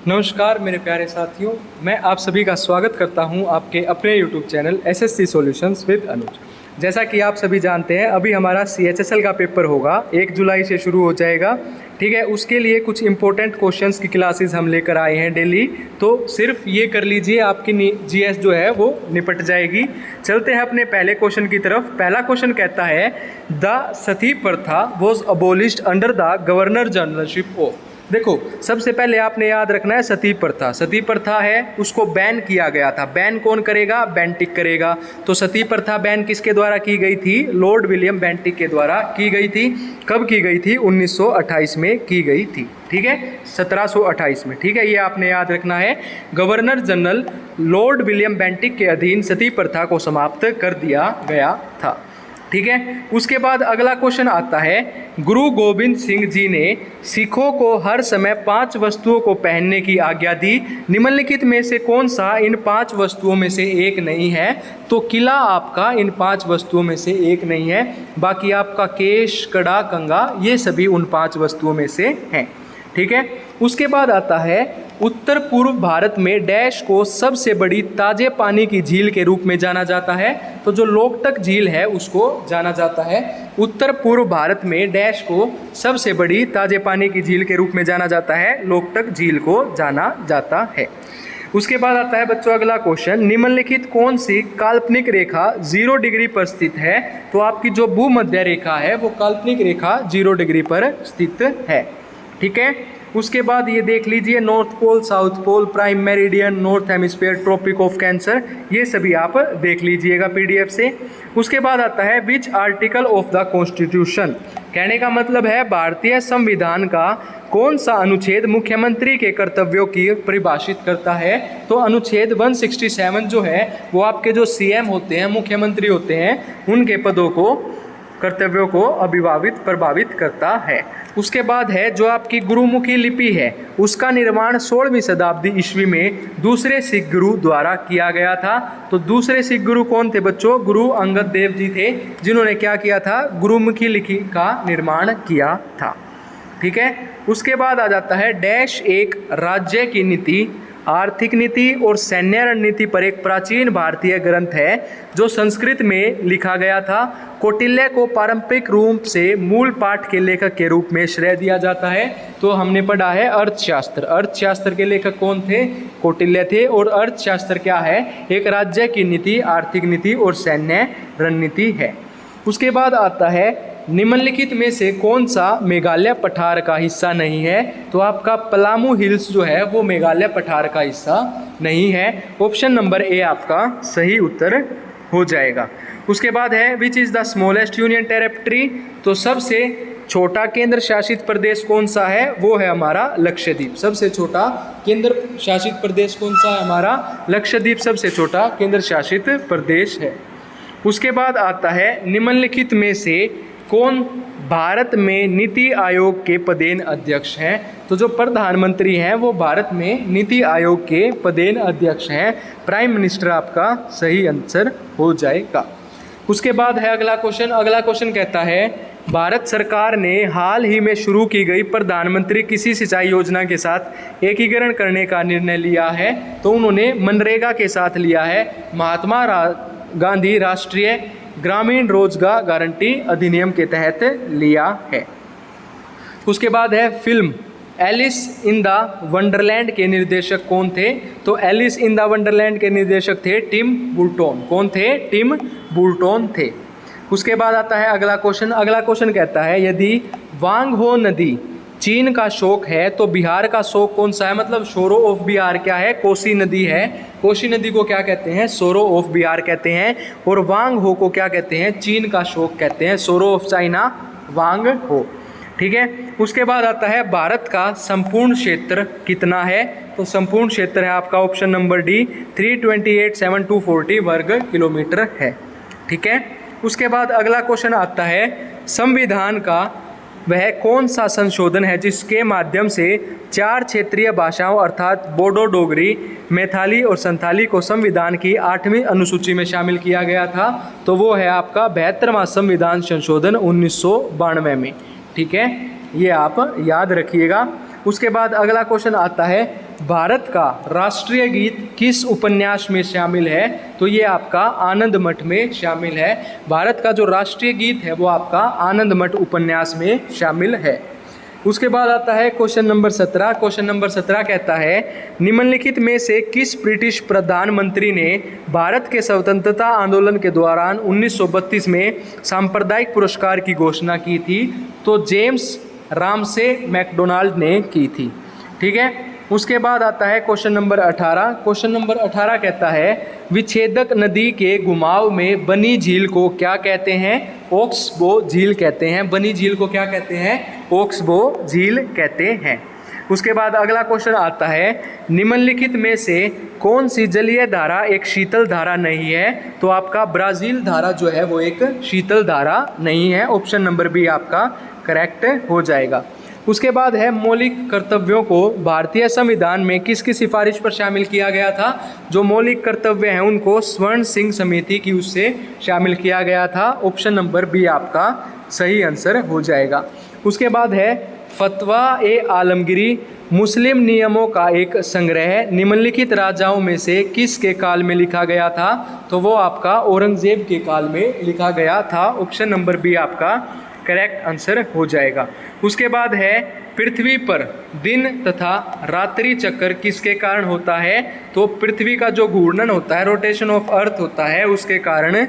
नमस्कार मेरे प्यारे साथियों, मैं आप सभी का स्वागत करता हूं आपके अपने YouTube channel SSC solutions with Anuj. जैसा कि आप सभी जानते हैं, अभी हमारा CHSL का पेपर होगा, 1 जुलाई से शुरू हो जाएगा। ठीक है, उसके लिए कुछ इंपॉर्टेंट क्वेश्चंस की क्लासेस हम लेकर आए हैं डेली, तो सिर्फ ये कर लीजिए, आपकी GS जो है वो निपट जाएगी। चलते हैं अपने पहले क्वेश्चन की तरफ। पहला क्वेश्चन कहता है, द सती प्रथा was abolished under the governor generalship of. देखो, सबसे पहले आपने याद रखना है सती प्रथा। सती प्रथा है, उसको बैन किया गया था। बैन कौन करेगा? बेंटिक करेगा। तो सती प्रथा बैन किसके द्वारा की गई थी? लॉर्ड विलियम बेंटिक के द्वारा की गई थी। कब की गई थी? 1928 में की गई थी। ठीक है, 1728 में। ठीक है, ये आपने याद रखना है। Governor general Lord William Bentinck के अधीन सती प्रथा को समाप्त कर दिया गया था। ठीक है, उसके बाद अगला क्वेश्चन आता है, गुरु गोविंद सिंह जी ने सिखों को हर समय 5 वस्तुओं को पहनने की आज्ञा दी। निम्नलिखित में से कौन सा इन 5 वस्तुओं में से एक नहीं है? तो किला आपका इन 5 वस्तुओं में से एक नहीं है, बाकी आपका केश, कड़ा, कंघा, ये सभी उन 5 वस्तुओं में से हैं। ठीक है, उसके बाद आता है, उत्तर पूर्व भारत में डैश को सबसे बड़ी ताजे पानी की झील के रूप में जाना जाता है। तो जो लोकटक झील है उसको जाना जाता है। उत्तर पूर्व भारत में डैश को सबसे बड़ी ताजे पानी की झील के रूप में जाना जाता है, लोकटक झील को जाना जाता है। उसके बाद आता है बच्चों अगला क्वेश्चन, निम्नलिखित कौन सी काल्पनिक रेखा 0 डिग्री पर स्थित है? तो आपकी जो भूमध्य रेखा है वो काल्पनिक रेखा 0 डिग्री पर स्थित है। ठीक है, उसके बाद ये देख लीजिए, north pole, south pole, prime meridian, north hemisphere, tropic of cancer, ये सभी आप देख लीजिएगा PDF से। उसके बाद आता है, which article of the constitution. कहने का मतलब है भारतीय संविधान का कौन सा अनुच्छेद मुख्यमंत्री के कर्तव्यों की परिभाषित करता है? तो अनुच्छेद 167 जो है वो आपके जो CM होते हैं, मुख्यमंत्री होते हैं, उनके पदों को, कर्तव्यों को प्रभावित करता है। उसके बाद है, जो आपकी गुरुमुखी लिपि है उसका निर्माण 16वीं शताब्दी ईस्वी में दूसरे सिख गुरु द्वारा किया गया था। तो दूसरे सिख गुरु कौन थे बच्चों? गुरु अंगद देव जी थे, जिन्होंने क्या किया था? गुरुमुखी लिपि का निर्माण किया था। ठीक है, उसके बाद आ जाता है, डैश एक राज्य की नीति, आर्थिक नीति और सैन्य रणनीति पर एक प्राचीन भारतीय ग्रंथ है जो संस्कृत में लिखा गया था। कौटिल्य को पारंपरिक रूप से मूल पाठ के लेखक के रूप में श्रेय दिया जाता है। तो हमने पढ़ा है अर्थशास्त्र। अर्थशास्त्र के लेखक कौन थे? कौटिल्य थे। और अर्थशास्त्र क्या है? एक राज्य की नीति, आर्थिक नीति और सैन्य रणनीति है। उसके बाद आता है, निम्नलिखित में से कौन सा मेघालय पठार का हिस्सा नहीं है? तो आपका पलामू हिल्स जो है वो मेघालय पठार का हिस्सा नहीं है। ऑप्शन नंबर A आपका सही उत्तर हो जाएगा। उसके बाद है, which is the smallest union territory. तो सबसे छोटा केंद्र शासित प्रदेश कौन सा है? वो है हमारा लक्षद्वीप। सबसे छोटा केंद्र शासित प्रदेश कौन सा है? हमारा लक्षद्वीप सबसे छोटा केंद्र शासित प्रदेश है। उसके बाद आता है, निम्नलिखित में से कौन भारत में नीति आयोग के पदेन अध्यक्ष हैं? तो जो प्रधानमंत्री हैं वो भारत में नीति आयोग के पदेन अध्यक्ष हैं। प्राइम मिनिस्टर आपका सही आंसर हो जाएगा। उसके बाद है अगला क्वेश्चन। अगला क्वेश्चन कहता है, भारत सरकार ने हाल ही में शुरू की गई प्रधानमंत्री कृषि सिंचाई योजना के साथ एकीकरण करने का निर्णय लिया है। तो उन्होंने मनरेगा के साथ लिया है, महात्मा गांधी राष्ट्रीय ग्रामीण रोजगार गारंटी अधिनियम के तहत लिया है। उसके बाद है, film Alice in the Wonderland के निर्देशक कौन थे? तो एलिस इन द वंडरलैंड के निर्देशक थे टिम बर्टन। कौन थे? टिम बर्टन थे। उसके बाद आता है अगला क्वेश्चन। अगला क्वेश्चन कहता है, यदि वांग हो नदी चीन का शोक है तो बिहार का शोक कौन सा है? मतलब सोरो ऑफ बिहार क्या है? कोसी नदी है। कोसी नदी को क्या कहते हैं? सोरो ऑफ बिहार कहते हैं। और वांग हो को क्या कहते हैं? चीन का शोक कहते हैं। सोरो ऑफ चाइना वांग हो। ठीक है, उसके बाद आता है, भारत का संपूर्ण क्षेत्र कितना है? तो संपूर्ण क्षेत्र है आपका ऑप्शन नंबर D 328,740 वर्ग किलोमीटर है। ठीक है, उसके बाद अगला क्वेश्चन आता है, संविधान का वह कौन सा संशोधन है जिसके माध्यम से 4 क्षेत्रीय भाषाओं अर्थात बोडो, डोगरी, मैथिली और संथाली को संविधान की 8वीं अनुसूची में शामिल किया गया था? तो वो है आपका 72वां संविधान संशोधन 1992 में। ठीक है, ये आप याद रखिएगा। उसके बाद अगला क्वेश्चन आता है, भारत का राष्ट्रीय गीत किस उपन्यास में शामिल है? तो ये आपका आनंद मठ में शामिल है। भारत का जो राष्ट्रीय गीत है वो आपका आनंद मठ उपन्यास में शामिल है। उसके बाद आता है क्वेश्चन नंबर 17। क्वेश्चन नंबर 17 कहता है निम्नलिखित में से किस ब्रिटिश प्रधानमंत्री ने भारत के स्वतंत्रता आंदोलन के दौरान 1932 में सांप्रदायिक पुरस्कार की घोषणा की थी? तो जेम्स रामसे मैकडोनाल्ड ने की थी। ठीक है। उसके बाद आता है क्वेश्चन नंबर 18। क्वेश्चन नंबर 18 कहता है विच्छेदक नदी के घुमाव में बनी झील को क्या कहते हैं? ओक्सबो झील कहते हैं। बनी झील को क्या कहते हैं? ओक्सबो झील कहते हैं। उसके बाद अगला क्वेश्चन आता है निम्नलिखित में से कौन सी जलीय धारा एक शीतल धारा नहीं है? तो आपका ब्राज़ील धारा जो है वो एक शीतल धारा नहीं है। ऑप्शन नंबर बी आपका करेक्ट हो जाएगा। उसके बाद है मौलिक कर्तव्यों को भारतीय संविधान में किसकी सिफारिश पर शामिल किया गया था? जो मौलिक कर्तव्य हैं उनको स्वर्ण सिंह समिति की उससे शामिल किया गया था। ऑप्शन नंबर बी आपका सही आंसर हो जाएगा। उसके बाद है फतवा ए आलमगिरी मुस्लिम नियमों का एक संग्रह निम्नलिखित राजाओं में से किसके काल में लिखा गया था? तो वो आपका औरंगजेब के काल में लिखा गया था। ऑप्शन नंबर बी आपका करेक्ट आंसर हो जाएगा। उसके बाद है पृथ्वी पर दिन तथा रात्रि चक्र किसके कारण होता है? तो पृथ्वी का जो घूर्णन होता है, रोटेशन ऑफ अर्थ होता है, उसके कारण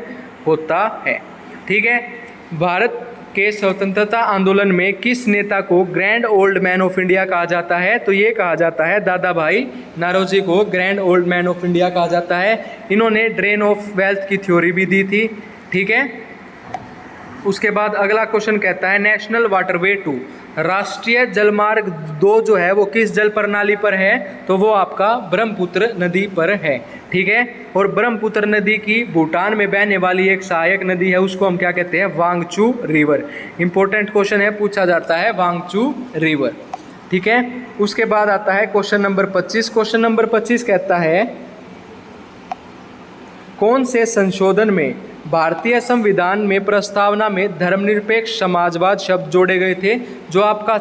होता है। ठीक है। भारत के स्वतंत्रता आंदोलन में किस नेता को grand old man of India कहा जाता है? तो ये कहा जाता है दादा भाई नौरोजी को grand old man of India कहा जाता है। इन्होंने ड्रेन ऑफ वेल्थ की थ्योरी भी दी थी। ठीक है। उसके बाद अगला क्वेश्चन कहता है नेशनल वाटरवे 2 राष्ट्रीय जलमार्ग 2 जो है वो किस जल प्रणाली पर है? तो वो आपका ब्रह्मपुत्र नदी पर है। ठीक है। और ब्रह्मपुत्र नदी की भूटान में बहने वाली एक सहायक नदी है, उसको हम क्या कहते हैं? वांगचू रिवर। इंपॉर्टेंट क्वेश्चन है, पूछा जाता है वांगचू रिवर। ठीक है। उसके बाद आता है क्वेश्चन नंबर 25। क्वेश्चन नंबर 25 कहता है कौन से संशोधन में भारतीय संविधान में प्रस्तावना में धर्मनिरपेक्ष समाजवाद शब्द जोड़े गए थे? जो आपका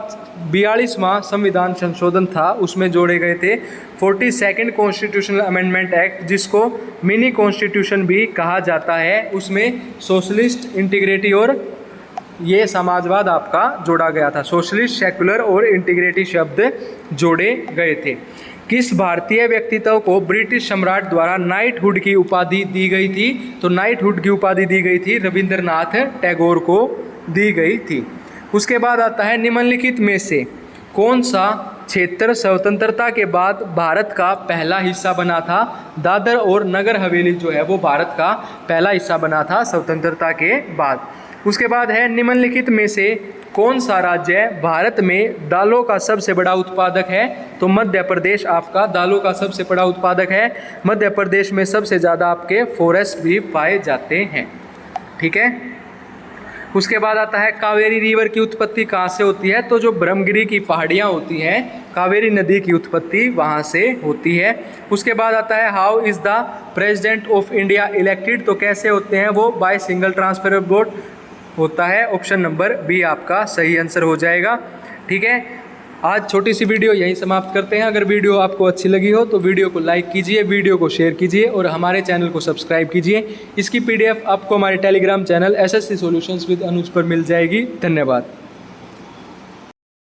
42वां संविधान संशोधन था उसमें जोड़े गए थे। 42nd कॉन्स्टिट्यूशनल अमेंडमेंट एक्ट जिसको मिनी कॉन्स्टिट्यूशन भी कहा जाता है, उसमें सोशलिस्ट इंटीग्रिटी और ये समाजवाद आपका जोड़ा गया था। सोशलिस्ट, सेकुलर और इंटीग्रिटी शब्द जोड़े गए थे। किस भारतीय व्यक्तित्व को ब्रिटिश सम्राट द्वारा नाइटहुड की उपाधि दी गई थी? तो नाइटहुड की उपाधि दी गई थी रविंद्रनाथ टैगोर को दी गई थी। उसके बाद आता है निम्नलिखित में से कौन सा क्षेत्र स्वतंत्रता के बाद भारत का पहला हिस्सा बना था? दादर और नगर हवेली जो है वो भारत का पहला हिस्सा बना था स्वतंत्रता के बाद। उसके बाद है निम्नलिखित में से कौन सा राज्य भारत में दालों का सबसे बड़ा उत्पादक है? तो मध्य प्रदेश आपका दालों का सबसे बड़ा उत्पादक है। मध्य प्रदेश में सबसे ज़्यादा आपके फॉरेस्ट भी पाए जाते हैं। ठीक है। उसके बाद आता है कावेरी रिवर की उत्पत्ति कहाँ से होती है? तो जो ब्रह्मगिरी की पहाड़ियाँ होती हैं, कावेरी नदी की उत्पत्ति वहाँ से होती है। उसके बाद आता है how is the president of India elected? तो कैसे होते हैं वो? बाय सिंगल ट्रांसफर वोट होता है। ऑप्शन नंबर बी आपका सही आंसर हो जाएगा। ठीक है। आज छोटी सी वीडियो यहीं समाप्त करते हैं। अगर वीडियो आपको अच्छी लगी हो तो वीडियो को लाइक कीजिए, वीडियो को शेयर कीजिए और हमारे चैनल को सब्सक्राइब कीजिए। इसकी PDF आपको हमारे Telegram channel SSC solutions with Anuj पर मिल जाएगी। धन्यवाद।